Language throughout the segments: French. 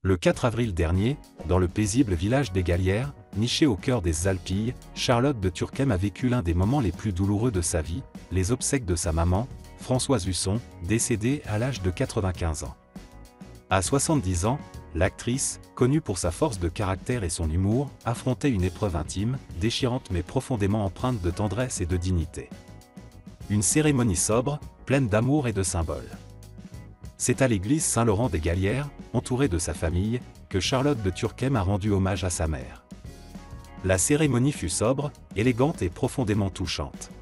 Le 4 avril dernier, dans le paisible village des Galières, niché au cœur des Alpilles, Charlotte de Turckheim a vécu l'un des moments les plus douloureux de sa vie, les obsèques de sa maman, Françoise Husson, décédée à l'âge de 95 ans. À 70 ans, l'actrice, connue pour sa force de caractère et son humour, affrontait une épreuve intime, déchirante mais profondément empreinte de tendresse et de dignité. Une cérémonie sobre, pleine d'amour et de symboles. C'est à l'église Saint-Laurent des Galières, entourée de sa famille, que Charlotte de Turckheim a rendu hommage à sa mère. La cérémonie fut sobre, élégante et profondément touchante.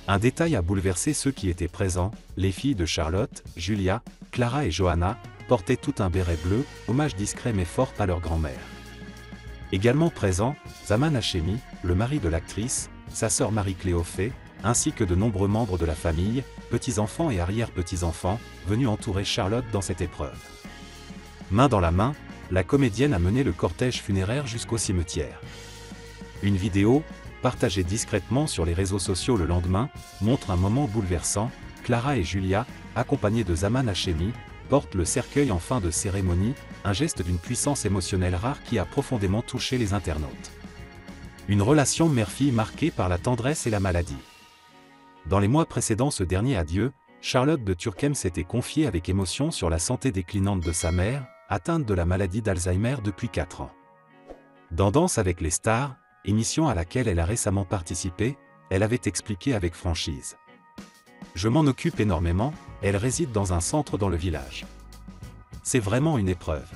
Un détail a bouleversé ceux qui étaient présents, les filles de Charlotte, Julia, Clara et Johanna, portaient tout un béret bleu, hommage discret mais fort à leur grand-mère. Également présent, Zaman Hachemi, le mari de l'actrice, sa sœur Marie-Cléophée, ainsi que de nombreux membres de la famille, petits-enfants et arrière-petits-enfants, venus entourer Charlotte dans cette épreuve. Main dans la main, la comédienne a mené le cortège funéraire jusqu'au cimetière. Une vidéo, partagée discrètement sur les réseaux sociaux le lendemain, montre un moment bouleversant. Clara et Julia, accompagnées de Zaman Hachemi, portent le cercueil en fin de cérémonie, un geste d'une puissance émotionnelle rare qui a profondément touché les internautes. Une relation mère-fille marquée par la tendresse et la maladie. Dans les mois précédant ce dernier adieu, Charlotte de Turckheim s'était confiée avec émotion sur la santé déclinante de sa mère, atteinte de la maladie d'Alzheimer depuis 4 ans. Dans Danse avec les stars, émission à laquelle elle a récemment participé, elle avait expliqué avec franchise. « Je m'en occupe énormément, elle réside dans un centre dans le village. C'est vraiment une épreuve. »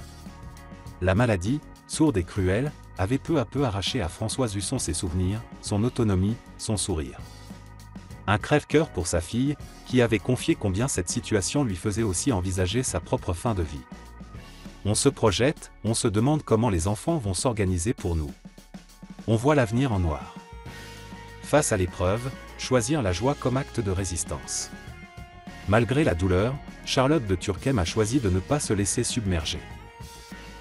La maladie, sourde et cruelle, avait peu à peu arraché à Françoise Husson ses souvenirs, son autonomie, son sourire. Un crève-cœur pour sa fille, qui avait confié combien cette situation lui faisait aussi envisager sa propre fin de vie. On se projette, on se demande comment les enfants vont s'organiser pour nous. On voit l'avenir en noir. Face à l'épreuve, choisir la joie comme acte de résistance. Malgré la douleur, Charlotte de Turckheim a choisi de ne pas se laisser submerger.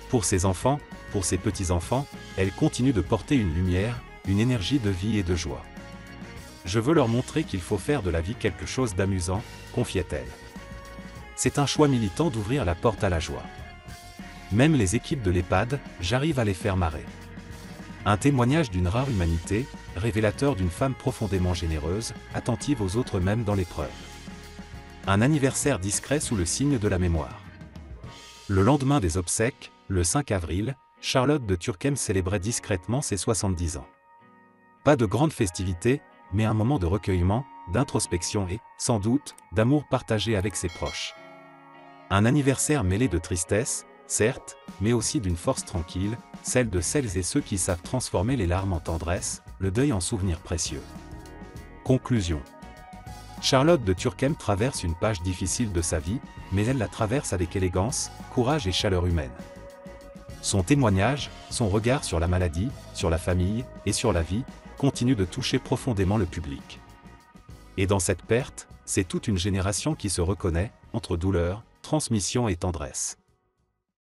Pour ses enfants, pour ses petits-enfants, elle continue de porter une lumière, une énergie de vie et de joie. Je veux leur montrer qu'il faut faire de la vie quelque chose d'amusant, confiait-elle. C'est un choix militant d'ouvrir la porte à la joie. Même les équipes de l'EHPAD, j'arrive à les faire marrer. Un témoignage d'une rare humanité, révélateur d'une femme profondément généreuse, attentive aux autres même dans l'épreuve. Un anniversaire discret sous le signe de la mémoire. Le lendemain des obsèques, le 5 avril, Charlotte de Turckheim célébrait discrètement ses 70 ans. Pas de grande festivité, mais un moment de recueillement, d'introspection et, sans doute, d'amour partagé avec ses proches. Un anniversaire mêlé de tristesse, certes, mais aussi d'une force tranquille, celle de celles et ceux qui savent transformer les larmes en tendresse, le deuil en souvenir précieux. Conclusion. Charlotte de Turckheim traverse une page difficile de sa vie, mais elle la traverse avec élégance, courage et chaleur humaine. Son témoignage, son regard sur la maladie, sur la famille et sur la vie, continue de toucher profondément le public. Et dans cette perte, c'est toute une génération qui se reconnaît, entre douleur, transmission et tendresse.